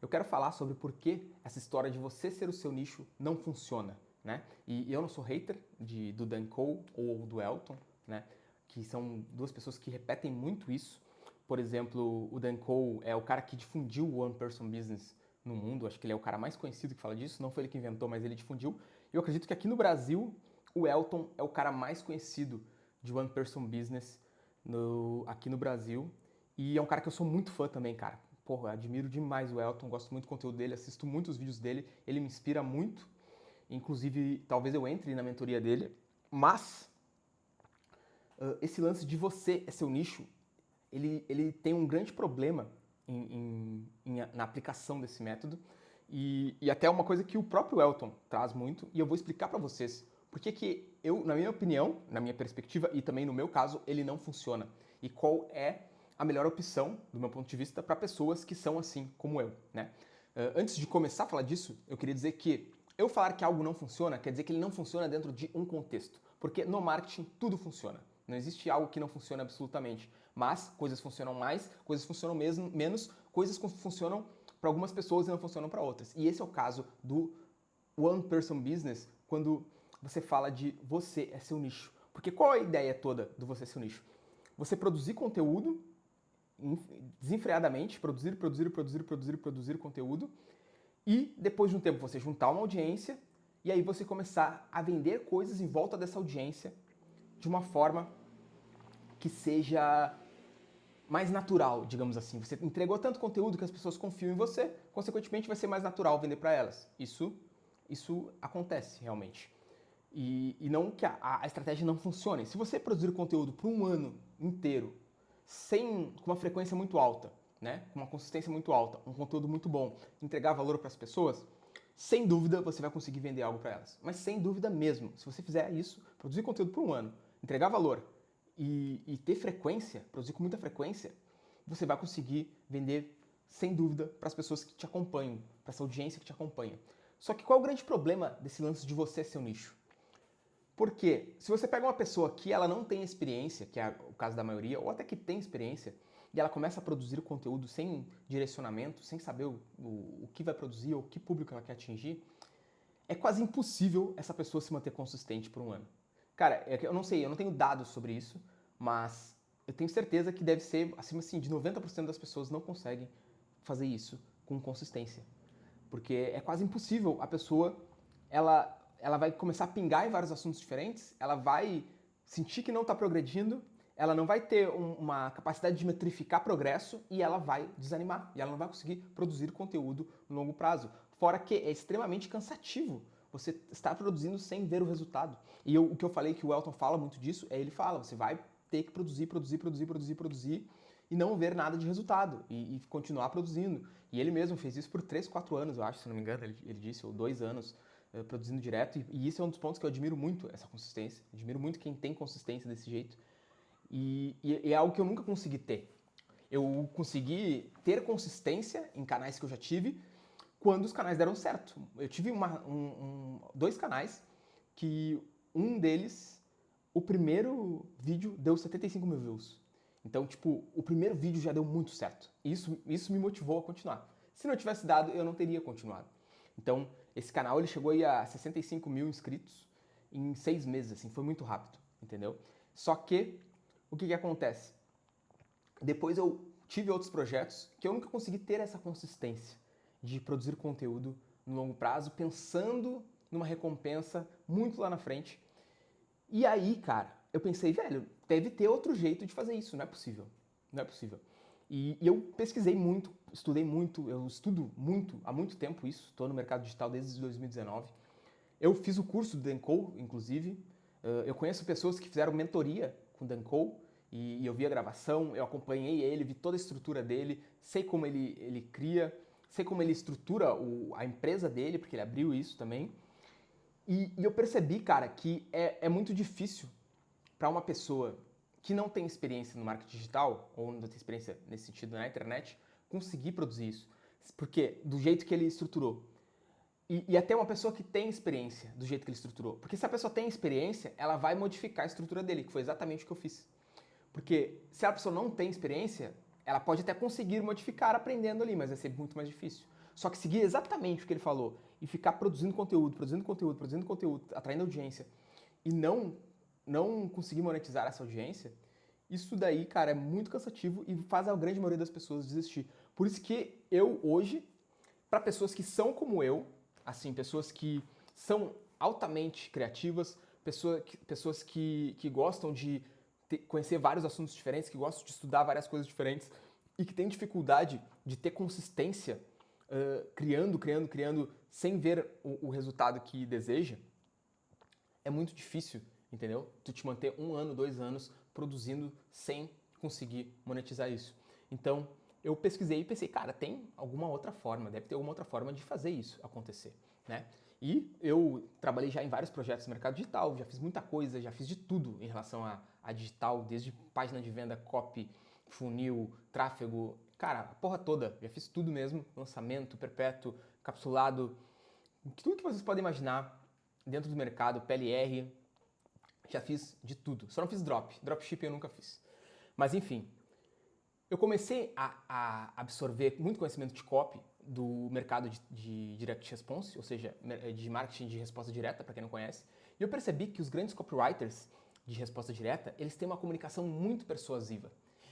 eu quero falar sobre por que essa história de você ser o seu nicho não funciona, né? E eu não sou hater do Dan Cole ou do Elton, né? Que são duas pessoas que repetem muito isso. Por exemplo, o Dan Cole é o cara que difundiu o One Person Business no mundo, acho que ele é o cara mais conhecido que fala disso, não foi ele que inventou, mas ele difundiu. Eu acredito que aqui no Brasil, o Elton é o cara mais conhecido de One Person Business aqui no Brasil. E é um cara que eu sou muito fã também, cara. Porra, admiro demais o Elton, gosto muito do conteúdo dele, assisto muitos vídeos dele, ele me inspira muito. Inclusive, talvez eu entre na mentoria dele. Mas, esse lance de você é seu nicho, ele tem um grande problema na aplicação desse método. E até uma coisa que o próprio Elton traz muito, e eu vou explicar para vocês por que eu, na minha opinião, na minha perspectiva e também no meu caso, ele não funciona. E qual é a melhor opção, do meu ponto de vista, para pessoas que são assim como eu, né? Antes de começar a falar disso, eu queria dizer que eu falar que algo não funciona quer dizer que ele não funciona dentro de um contexto. Porque no marketing tudo funciona. Não existe algo que não funcione absolutamente. Mas coisas funcionam mais, coisas funcionam menos, coisas funcionam para algumas pessoas e não funcionam para outras. E esse é o caso do One Person Business, quando você fala de você é seu nicho. Porque qual é a ideia toda do você é seu nicho? Você produzir conteúdo desenfreadamente, produzir conteúdo, e depois de um tempo você juntar uma audiência e aí você começar a vender coisas em volta dessa audiência de uma forma que seja mais natural, digamos assim. Você entregou tanto conteúdo que as pessoas confiam em você, consequentemente vai ser mais natural vender para elas. Isso acontece realmente. E não que a estratégia não funcione. Se você produzir conteúdo por um ano inteiro, com uma frequência muito alta, né? Com uma consistência muito alta, um conteúdo muito bom, entregar valor para as pessoas, sem dúvida você vai conseguir vender algo para elas. Mas sem dúvida mesmo, se você fizer isso, produzir conteúdo por um ano, entregar valor e ter frequência, produzir com muita frequência, você vai conseguir vender sem dúvida para as pessoas que te acompanham, para essa audiência que te acompanha. Só que qual é o grande problema desse lance de você ser o nicho? Porque se você pega uma pessoa que ela não tem experiência, que é o caso da maioria, ou até que tem experiência, e ela começa a produzir conteúdo sem direcionamento, sem saber o que vai produzir ou que público ela quer atingir, é quase impossível essa pessoa se manter consistente por um ano. Cara, eu não sei, eu não tenho dados sobre isso, mas eu tenho certeza que deve ser, acima assim, de 90% das pessoas não conseguem fazer isso com consistência. Porque é quase impossível a pessoa, ela vai começar a pingar em vários assuntos diferentes, ela vai sentir que não está progredindo, ela não vai ter uma capacidade de metrificar progresso e ela vai desanimar. E ela não vai conseguir produzir conteúdo no longo prazo. Fora que é extremamente cansativo você estar produzindo sem ver o resultado. E o que eu falei que o Elton fala muito disso, ele fala, você vai ter que produzir e não ver nada de resultado e continuar produzindo. E ele mesmo fez isso por 3, 4 anos, eu acho, se não me engano, ele disse, ou 2 anos produzindo direto. E isso é um dos pontos que eu admiro muito, essa consistência. Admiro muito quem tem consistência desse jeito. E é algo que eu nunca consegui ter. Eu consegui ter consistência em canais que eu já tive quando os canais deram certo. Eu tive dois canais que um deles, o primeiro vídeo deu 75 mil views. Então, tipo, o primeiro vídeo já deu muito certo. Isso me motivou a continuar. Se não tivesse dado, eu não teria continuado. Então, esse canal ele chegou aí a 65 mil inscritos em 6 meses, assim, foi muito rápido, entendeu? Só que, o que acontece? Depois eu tive outros projetos que eu nunca consegui ter essa consistência de produzir conteúdo no longo prazo, pensando numa recompensa muito lá na frente. E aí, cara, eu pensei, velho, deve ter outro jeito de fazer isso, não é possível. Não é possível. E eu pesquisei muito, estudei muito, eu estudo muito, há muito tempo isso, estou no mercado digital desde 2019. Eu fiz o curso do Dan Cole, inclusive. Eu conheço pessoas que fizeram mentoria com o Dan Cole e eu vi a gravação, eu acompanhei ele, vi toda a estrutura dele, sei como ele cria, sei como ele estrutura a empresa dele, porque ele abriu isso também. E eu percebi, cara, que é muito difícil para uma pessoa que não tem experiência no marketing digital, ou não tem experiência nesse sentido na internet, conseguir produzir isso. Porque do jeito que ele estruturou. E até uma pessoa que tem experiência do jeito que ele estruturou. Porque se a pessoa tem experiência, ela vai modificar a estrutura dele, que foi exatamente o que eu fiz. Porque se a pessoa não tem experiência, ela pode até conseguir modificar aprendendo ali, mas vai ser muito mais difícil. Só que seguir exatamente o que ele falou e ficar produzindo conteúdo, atraindo audiência e não conseguir monetizar essa audiência, isso daí, cara, é muito cansativo e faz a grande maioria das pessoas desistir. Por isso que eu hoje, para pessoas que são como eu, assim, pessoas que são altamente criativas, pessoas que gostam de conhecer vários assuntos diferentes, que gostam de estudar várias coisas diferentes e que têm dificuldade de ter consistência criando, sem ver o resultado que deseja, é muito difícil, entendeu? Tu te manter 1 ano, 2 anos produzindo sem conseguir monetizar isso. Então, eu pesquisei e pensei, cara, tem alguma outra forma, deve ter alguma outra forma de fazer isso acontecer, né? E eu trabalhei já em vários projetos no mercado digital, já fiz muita coisa, já fiz de tudo em relação a digital, desde página de venda, copy, funil, tráfego, cara, a porra toda, já fiz tudo mesmo, lançamento, perpétuo, capsulado, tudo que vocês podem imaginar dentro do mercado, PLR, já fiz de tudo. Só não fiz dropshipping eu nunca fiz. Mas enfim, eu comecei a absorver muito conhecimento de copy do mercado de direct response, ou seja, de marketing de resposta direta, para quem não conhece, e eu percebi que os grandes copywriters de resposta direta, eles têm uma comunicação muito persuasiva.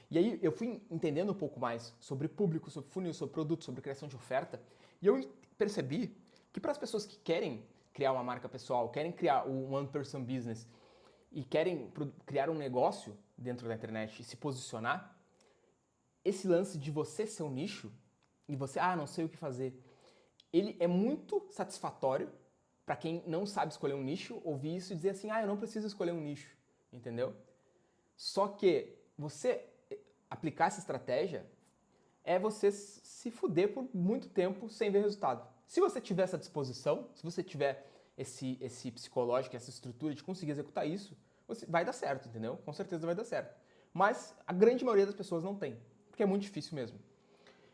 E aí eu fui entendendo um pouco mais sobre público, sobre funil, sobre produto, sobre criação de oferta, e eu percebi que para as pessoas que querem criar uma marca pessoal, querem criar um one-person business e querem criar um negócio dentro da internet e se posicionar, esse lance de você ser um nicho e você, não sei o que fazer, ele é muito satisfatório para quem não sabe escolher um nicho, ouvir isso e dizer assim, eu não preciso escolher um nicho, entendeu? Só que você aplicar essa estratégia é você se fuder por muito tempo sem ver resultado. Se você tiver essa disposição, se você tiver esse psicológico, essa estrutura de conseguir executar isso, vai dar certo, entendeu? Com certeza vai dar certo. Mas a grande maioria das pessoas não tem, porque é muito difícil mesmo.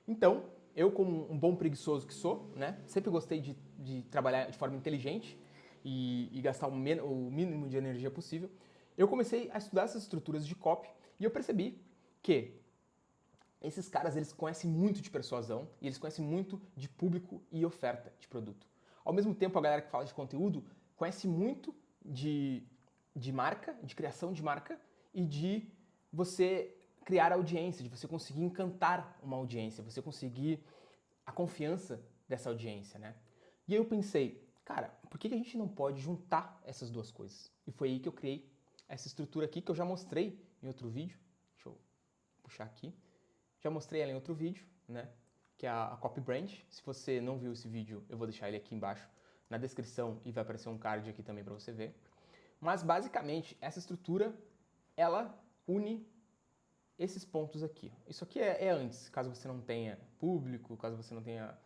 Então, eu como um bom preguiçoso que sou, né, sempre gostei de trabalhar de forma inteligente e gastar o mínimo de energia possível, eu comecei a estudar essas estruturas de copy e eu percebi que esses caras, eles conhecem muito de persuasão e eles conhecem muito de público e oferta de produto. Ao mesmo tempo, a galera que fala de conteúdo conhece muito de marca, de criação de marca e de você criar audiência, de você conseguir encantar uma audiência, você conseguir a confiança dessa audiência, né? E aí eu pensei, cara, por que a gente não pode juntar essas duas coisas? E foi aí que eu criei essa estrutura aqui que eu já mostrei em outro vídeo. Deixa eu puxar aqui. Já mostrei ela em outro vídeo, né? Que é a Copy Brand. Se você não viu esse vídeo, eu vou deixar ele aqui embaixo na descrição e vai aparecer um card aqui também para você ver. Mas basicamente essa estrutura ela une esses pontos aqui. Isso aqui é antes, caso você não tenha público, caso você não tenha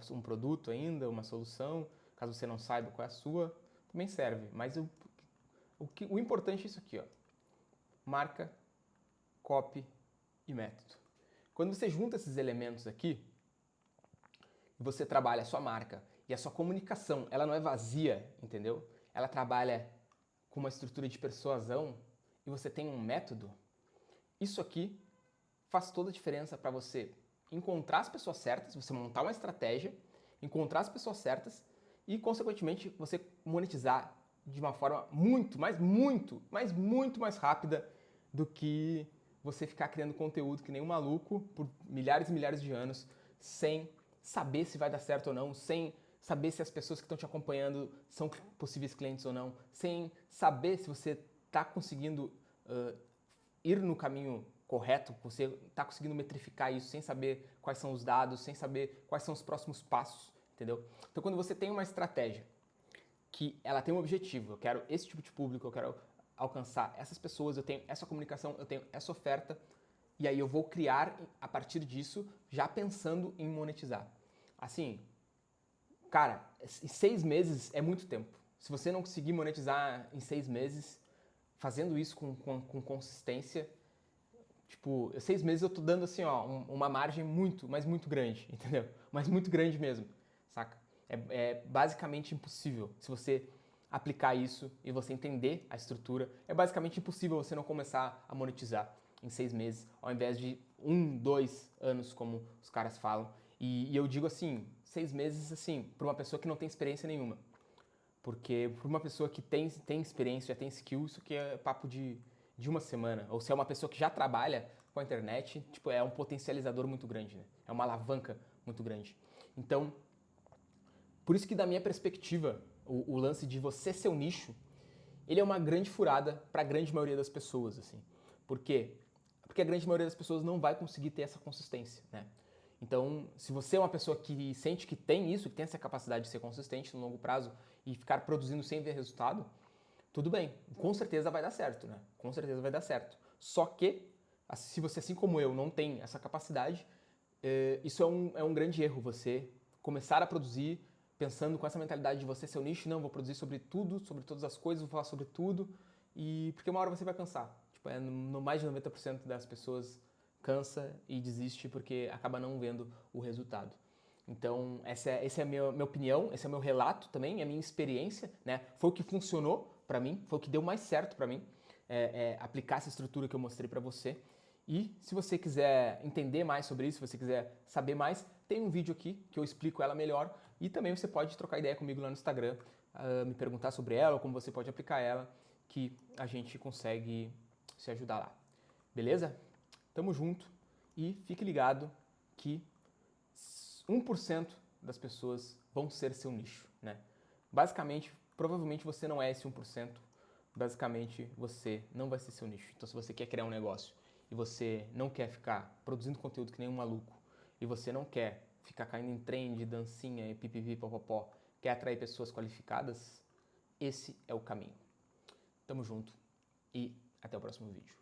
um produto ainda, uma solução, caso você não saiba qual é a sua, também serve. Mas o importante é isso aqui, ó. Marca, copy e método. Quando você junta esses elementos aqui, você trabalha a sua marca e a sua comunicação, ela não é vazia, entendeu? Ela trabalha com uma estrutura de persuasão e você tem um método. Isso aqui faz toda a diferença para você encontrar as pessoas certas, você montar uma estratégia, encontrar as pessoas certas e, consequentemente, você monetizar de uma forma muito mais rápida do que você ficar criando conteúdo que nem um maluco por milhares e milhares de anos sem saber se vai dar certo ou não, sem saber se as pessoas que estão te acompanhando são possíveis clientes ou não, sem saber se você está conseguindo ir no caminho correto, você está conseguindo metrificar isso sem saber quais são os dados, sem saber quais são os próximos passos, entendeu? Então, quando você tem uma estratégia que ela tem um objetivo, eu quero esse tipo de público, eu quero alcançar essas pessoas, eu tenho essa comunicação, eu tenho essa oferta, e aí eu vou criar a partir disso, já pensando em monetizar. Assim, cara, 6 meses é muito tempo. Se você não conseguir monetizar em 6 meses, fazendo isso com consistência, tipo, 6 meses eu tô dando assim, ó, uma margem mas muito grande, entendeu? Mas muito grande mesmo, saca? É basicamente impossível se você aplicar isso e você entender a estrutura. É basicamente impossível você não começar a monetizar em 6 meses, ao invés de 1, 2 anos, como os caras falam. E eu digo assim, 6 meses, assim, para uma pessoa que não tem experiência nenhuma. Porque para uma pessoa que tem experiência, já tem skill, isso aqui é papo de uma semana. Ou se é uma pessoa que já trabalha com a internet, tipo, é um potencializador muito grande, né? É uma alavanca muito grande. Então, por isso que da minha perspectiva, o lance de você ser um nicho, ele é uma grande furada para a grande maioria das pessoas, assim. Por quê? Porque a grande maioria das pessoas não vai conseguir ter essa consistência, né? Então, se você é uma pessoa que sente que tem isso, que tem essa capacidade de ser consistente no longo prazo e ficar produzindo sem ver resultado, tudo bem, com certeza vai dar certo, né? Com certeza vai dar certo. Só que, se você, assim como eu, não tem essa capacidade, isso é um grande erro, você começar a produzir pensando com essa mentalidade de você ser o nicho, não, vou produzir sobre tudo, sobre todas as coisas, vou falar sobre tudo, e porque uma hora você vai cansar. Tipo, no mais de 90% das pessoas cansa e desiste porque acaba não vendo o resultado. Então, essa é a minha opinião, esse é o meu relato também, a minha experiência, né? Foi o que funcionou para mim, foi o que deu mais certo para mim, aplicar essa estrutura que eu mostrei para você. E se você quiser entender mais sobre isso, se você quiser saber mais, tem um vídeo aqui que eu explico ela melhor e também você pode trocar ideia comigo lá no Instagram, me perguntar sobre ela ou como você pode aplicar ela, que a gente consegue se ajudar lá. Beleza? Tamo junto e fique ligado que 1% das pessoas vão ser seu nicho, né? Basicamente, provavelmente você não é esse 1%, basicamente você não vai ser seu nicho. Então, se você quer criar um negócio e você não quer ficar produzindo conteúdo que nem um maluco, e você não quer ficar caindo em trend, dancinha e pipipi, popopó, quer atrair pessoas qualificadas, esse é o caminho. Tamo junto e até o próximo vídeo.